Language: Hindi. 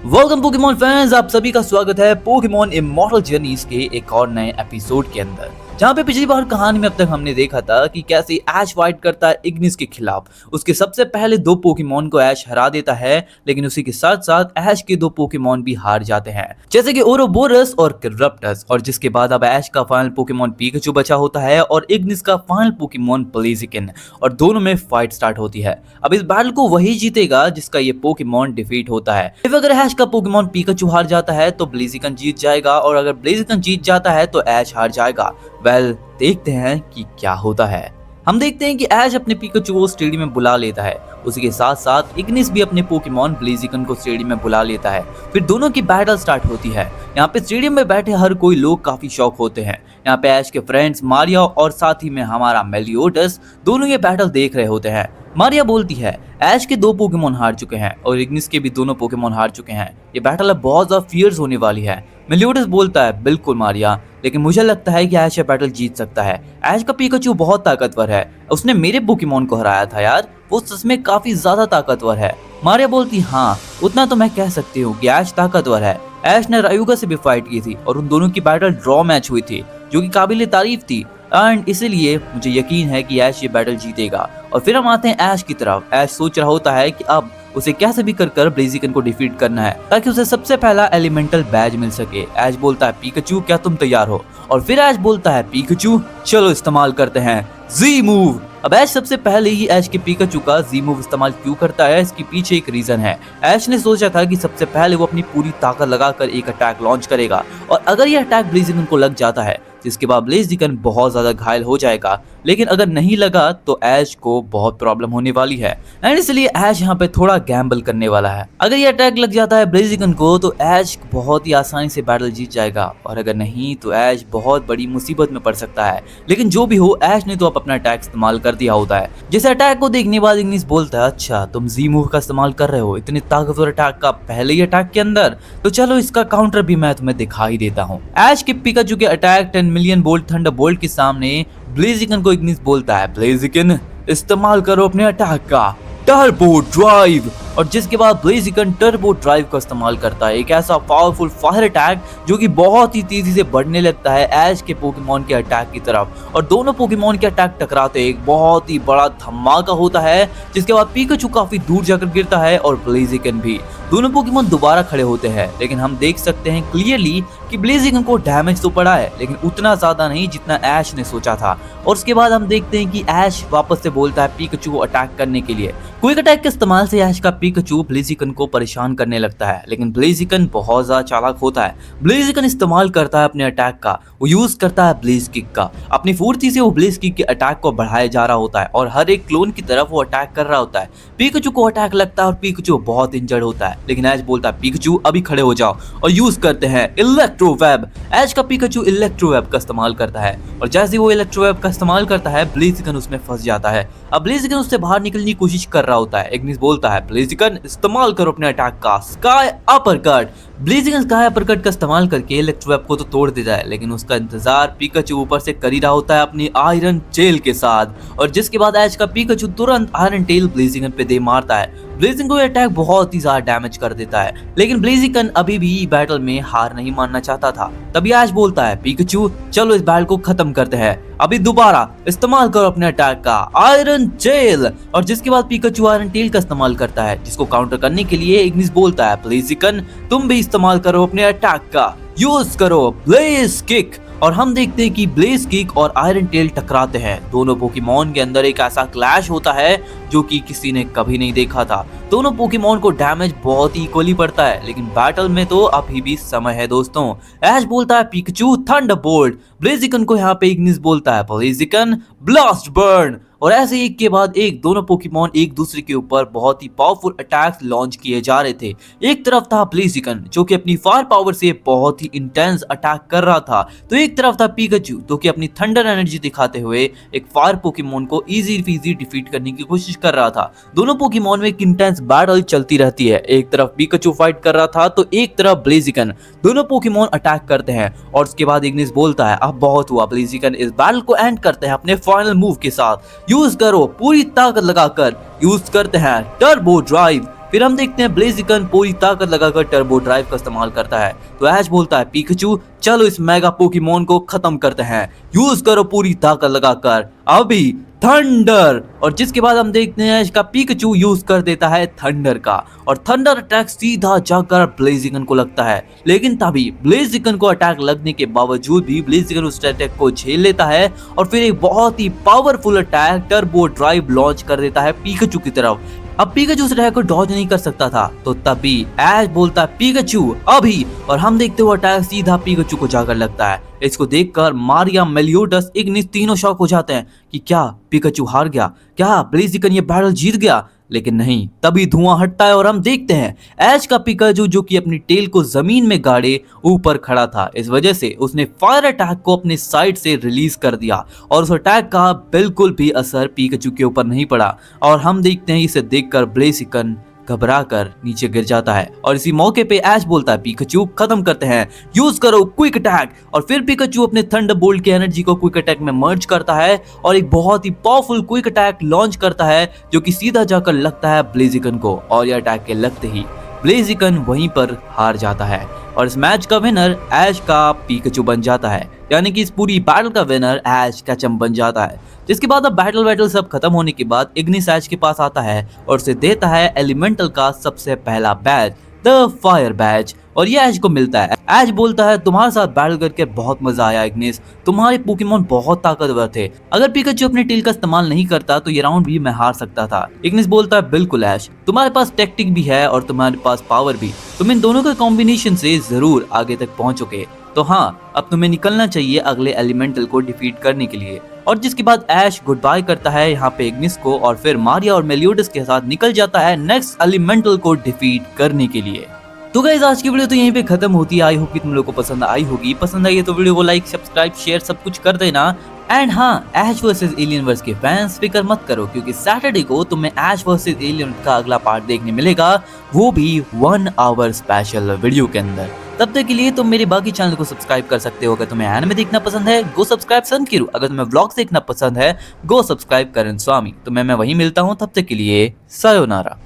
वेलकम पोकेमॉन फैंस, आप सभी का स्वागत है पोकेमॉन इमॉर्टल जर्नीज के एक और नए एपिसोड के अंदर, जहां पे पिछली बार कहानी में अब तक हमने देखा था कि कैसे ऐश फाइट करता है इग्निस के खिलाफ। उसके सबसे पहले दो पोकेमॉन को ऐश हरा देता है, लेकिन उसी के साथ साथ ऐश के दो पोकेमॉन भी हार जाते हैं, जैसे कि ओरोबोरस और करप्टस। और जिसके बाद अब ऐश का फाइनल पोकेमॉन पिकाचू बचा होता है और इग्निस का फाइनल पोकेमॉन ब्लेजिकन, और दोनों में फाइट स्टार्ट होती है। अब इस बैटल को वही जीतेगा जिसका ये पोकेमॉन डिफीट होता है। इफ अगर ऐश का पोकेमॉन पिकाचू हार जाता है तो ब्लेजिकन जीत जाएगा, और अगर ब्लेजिकन जीत जाता है तो ऐश हार जाएगा। वेल, देखते हैं कि क्या होता है। हम देखते हैं कि ऐश अपने पिकाचू को स्टेडियम में बुला लेता है। उसी के साथ साथ इग्निस भी अपने पोकेमॉन ब्लेजिकन को स्टेडियम में बुला लेता है। फिर दोनों की बैटल स्टार्ट होती है। यहाँ पे स्टेडियम में बैठे हर कोई लोग काफी शॉक होते हैं। यहाँ पे ऐश के फ्रेंड्स मारिया और साथ ही में हमारा मेलियोडस दोनों ये बैटल देख रहे होते हैं। मारिया बोलती है ऐश के दो पोकेमॉन हार चुके हैं और इग्निस के भी दोनों पोकेमॉन हार चुके हैं। ये बैटल अब बहुत ज्यादा फियर्स होने वाली है। मेलियोडस बोलता है बिल्कुल मारिया, लेकिन मुझे लगता है कि ऐश ये बैटल जीत सकता है। ऐश का पिकाचू बहुत ताकतवर है, उसने मेरे पोकेमॉन को हराया था यार, वो सच में काफी ज्यादा ताकतवर है। मारिया बोलती हाँ, उतना तो मैं कह सकती हूँ कि ऐश ताकतवर है। ऐश ने रायुगा से भी फाइट की थी और उन दोनों की बैटल ड्रॉ मैच हुई थी, जो कि काबिले तारीफ थी, एंड इसीलिए मुझे यकीन है कि ऐश ये बैटल जीतेगा। और फिर हम आते हैं ऐश की तरफ। ऐश सोच रहा होता है कि अब उसे कैसे भी कर ब्लेजिकन को डिफीट करना है, ताकि उसे सबसे पहला एलिमेंटल बैज मिल सके। ऐश बोलता है पिकाचू, क्या तुम तैयार हो? और फिर ऐश बोलता है पिकाचू, चलो इस्तेमाल करते हैं जी मूव। अब ऐश सबसे पहले ही ऐश के पिकाचू का जी मूव इस्तेमाल क्यों करता है, इसके पीछे एक रीजन है। ऐश ने सोचा था कि सबसे पहले वो अपनी पूरी ताकत लगाकर एक अटैक लॉन्च करेगा, और अगर ये अटैक ब्लेजिकन को लग जाता है जिसके बाद ब्लेजिकन बहुत ज्यादा घायल हो जाएगा, लेकिन अगर नहीं लगा तो ऐश को बहुत प्रॉब्लम होने वाली है, एंड इसलिए ऐश यहाँ पे थोड़ा गैम्बल करने वाला है। अगर ये अटैक लग जाता है ब्लेजिकन को तो ऐश बहुत ही आसानी से बैटल जीत जाएगा, और अगर नहीं तो ऐश बहुत बड़ी मुसीबत में पड़ सकता है। लेकिन जो भी हो, ऐश ने तो अब अपना अटैक इस्तेमाल कर दिया होता है। जिस अटैक को देखने बाद इग्निस बोलता है अच्छा तुम जी मूव का इस्तेमाल कर रहे हो इतने ताकतवर अटैक का पहले ही अटैक के अंदर, तो चलो इसका काउंटर भी मैं तुम्हें दिखा ही देता हूँ। ऐश के पिकाचू के attack 10 million bolt thunder bolt के सामने ब्लेजिकन को इग्निस बोलता है ब्लेजिकन इस्तेमाल करो अपने अटैक का टर्बो ड्राइव। और जिसके बाद ब्लेजिकन टर्बो ड्राइव का इस्तेमाल करता है, एक ऐसा पावरफुल फायर अटैक जो कि बहुत ही तेजी से बढ़ने लगता है ऐश के पोकेमॉन के अटैक की तरफ, और दोनों पोकेमॉन के अटैक टकराते एक बहुत ही बड़ा धमाका होता है, जिसके बाद पिकाचू काफी दूर जाकर गिरता है और ब्लेजिकन भी। दोनों पोकेमॉन दोबारा खड़े होते हैं, लेकिन हम देख सकते हैं क्लियरली कि ब्लेजिकन को डैमेज तो पड़ा है, लेकिन उतना ज्यादा नहीं जितना ऐश ने सोचा था। और उसके बाद हम देखते हैं कि ऐश वापस से बोलता है पिकाचू को अटैक करने के लिए। क्विक अटैक के इस्तेमाल से ऐश का पिकाचू ब्लेजिकन को परेशान करने लगता है, लेकिन ब्लेजिकन बहुत ज्यादा चालाक होता है। ब्लेजिकन इस्तेमाल करता है अपने अटैक का, वो यूज करता है ब्लेज किक का। अपनी फुर्ती से वो ब्लेज किक के अटैक को बढ़ाया जा रहा होता है और हर एक क्लोन की तरफ वो अटैक कर रहा होता है। पिकाचू को अटैक लगता है और पिकाचू बहुत इंजर्ड होता है, लेकिन ऐश बोलता है पिकाचू अभी खड़े हो जाओ, और यूज करते हैं इलेक्ट्रो वेब। ऐश का पिकाचू इलेक्ट्रो वेब का इस्तेमाल करता है, और जैसे वो इलेक्ट्रो वेब का इस्तेमाल करता है ब्लेजिकन उसमें फंस जाता है। अब ब्लेजिकन उससे बाहर निकलने की कोशिश कर रहा होता है। इग्निस बोलता है ब्लेजिकन इस्तेमाल करो अपने अटैक का स्काई अपरकट। ब्लेजिकन स्काई अपरकट का इस्तेमाल करके इलेक्ट्रोवेव को तो तोड़ देता है, लेकिन उसका इंतजार पिकाचू ऊपर से कर ही रहा होता है अपनी आयरन टेल के साथ, और जिसके बाद ऐश का पिकाचू तुरंत आयरन टेल ब्लेजिकन पे दे मारता है। ब्लेजिकन को अटैक बहुत ही ज्यादा डैमेज कर देता है, लेकिन ब्लेजिकन अभी भी बैटल में हार नहीं मानना चाहता था। तभी ऐश बोलता है पिकाचू चलो इस बैटल को खत्म करते हैं, अभी दोबारा इस्तेमाल करो अपने अटैक का आयरन टेल। और जिसके बाद पिकाचू आयरन टेल का इस्तेमाल करता है, जिसको काउंटर करने के लिए इग्निस बोलता है ब्लेजिकन तुम भी इस्तेमाल करो अपने अटैक का, यूज करो ब्लेज किक। और हम देखते हैं कि ब्लेज किक और आयरन टेल टकराते हैं। दोनों पोकेमॉन के अंदर एक ऐसा क्लैश होता है जो कि किसी ने कभी नहीं देखा था। दोनों पोकेमॉन को डैमेज बहुत ही इक्वली पड़ता है, लेकिन बैटल में तो अभी भी समय है दोस्तों। ऐश बोलता है पिकाचू थंडरबोल्ट। ब्लेजिकन को यहाँ पे इग्निस बोलता है ब्लेजिकन ब्लास्ट बर्न। और ऐसे एक के बाद एक दोनों पोकेमॉन एक दूसरे के ऊपर बहुत ही पावरफुल अटैक्स लॉन्च किए जा रहे थे। एक तरफ था ब्लेजिकन जो कि अपनी फायर पावर से बहुत ही इंटेंस अटैक कर रहा था, तो एक तरफ था पिकाचू जो कि अपनी थंडर एनर्जी दिखाते हुए एक फायर पोकेमॉन को इजी फीजी डिफीट करने की कोशिश कर रहा था। दोनों पोकेमॉन में एक इंटेंस बैटल चलती रहती है। एक तरफ पिकाचू फाइट कर रहा था तो एक तरफ ब्लेजिकन। दोनों पोकेमॉन अटैक करते हैं और उसके बाद इग्निस बोलता है अब बहुत हुआ, ब्लेजिकन इस बैटल को एंड करते हैं अपने फाइनल मूव के साथ। यूज करो पूरी ताकत लगाकर, यूज करते हैं टर्बो ड्राइव। फिर हम देखते हैं ब्लेजिकन पूरी ताकत लगाकर टर्बो ड्राइव का इस्तेमाल करता है। तो ऐश बोलता है पिकाचू चलो इस मेगा पोकेमोन को खत्म करते हैं, यूज करो पूरी ताकत लगाकर अभी थंडर। और जिसके बाद हम देखते हैं इसका पिकाचू यूज कर देता है थंडर का और थंडर अटैक सीधा जाकर ब्लेजिकन को लगता है। लेकिन तभी ब्लेजिकन को अटैक लगने के बावजूद भी ब्लेजिकन उस अटैक को झेल लेता है और फिर एक बहुत ही powerful attack turbo drive launch कर देता है पिकाचू की तरफ। अब पिकाचू उस अटैक को डॉज नहीं कर सकता था, तो तभी ऐश बोलता है पिकाचू अभी, और हम देखते हुए अटैक सीधा पिकाचू को जाकर लगता है। इसको देखकर मारिया, मेलियोडस, इग्निस तीनों शॉक हो जाते हैं कि क्या पिकाचू हार गया, क्या ब्लेजिकन ये बैटल जीत गया। लेकिन नहीं, तभी धुआं हटता है और हम देखते हैं ऐश का पिकाचू जो कि अपनी टेल को जमीन में गाड़े ऊपर खड़ा था। इस वजह से उसने फायर अटैक को अपने साइड से रिलीज कर दिया और उस अटैक का बिल्कुल भी असर पिकाचू के ऊपर नहीं पड़ा। और हम देखते हैं इसे देखकर ब्लेजिकन घबरा कर नीचे गिर जाता है और इसी मौके पे ऐश बोलता है पिकाचू खत्म करते हैं, यूज करो क्विक अटैक। और फिर पिकाचू अपने थंडरबोल्ट की एनर्जी को क्विक अटैक में मर्ज करता है और एक बहुत ही पावरफुल क्विक अटैक लॉन्च करता है जो कि सीधा जाकर लगता है ब्लेजिकन को। और यह अटैक के लगते ही ब्लेजिकन वहीं पर हार जाता है और इस मैच का विनर ऐश का पिकाचू बन जाता है, यानी कि इस पूरी बैटल का विनर ऐश कैचम बन जाता है। जिसके बाद अब बैटल सब खत्म होने के बाद इग्निस ऐश के पास आता है और उसे देता है एलिमेंटल का सबसे पहला बैच, द फायर बैच, और ये ऐश को मिलता है। ऐश बोलता है तुम्हारे साथ बैटल करके बहुत मजा आया इग्निस, तुम्हारे पोकेमोन बहुत ताकतवर थे, अगर पिकाचू अपने टेल का इस्तेमाल नहीं करता तो ये राउंड भी मैं हार सकता था। इग्निस बोलता है बिल्कुल ऐश, तुम्हारे पास टेक्टिक भी है और तुम्हारे पास पावर भी, तुम इन दोनों के कॉम्बिनेशन से जरूर आगे तक पहुंचोगे। तो हाँ, अब तुम्हें निकलना चाहिए अगले एलिमेंटल को डिफीट करने के लिए। और जिसके बाद ऐश गुड बाय करता है यहाँ पे इग्निस को और फिर मारिया और मेलियोडस के साथ निकल जाता है नेक्स्ट एलिमेंटल को डिफीट करने के लिए। तो गाइस आज की वीडियो तो यहीं पे खत्म होती है। आई होप कि तुम लोगों को पसंद आई होगी। पसंद आई है तो वीडियो को लाइक, सब्सक्राइब, शेयर सब कुछ कर देना। एंड हाँ, ऐश वर्सेस एलियनवर्स के फैंस फिक्र मत करो क्योंकि सैटरडे को तुम्हें ऐश वर्सेस एलियन का अगला पार्ट देखने मिलेगा, वो भी 1 आवर स्पेशल वीडियो के अंदर। तब तक के लिए तुम मेरे बाकी चैनल को सब्सक्राइब कर सकते हो। अगर तुम्हें एनिमे देखना पसंद है गो सब्सक्राइब सनकिरू, अगर तुम्हें व्लॉग्स देखना पसंद है गो सब्सक्राइब करण स्वामी। तो मैं वहीं मिलता हूँ, तब तक के लिए सायोनारा।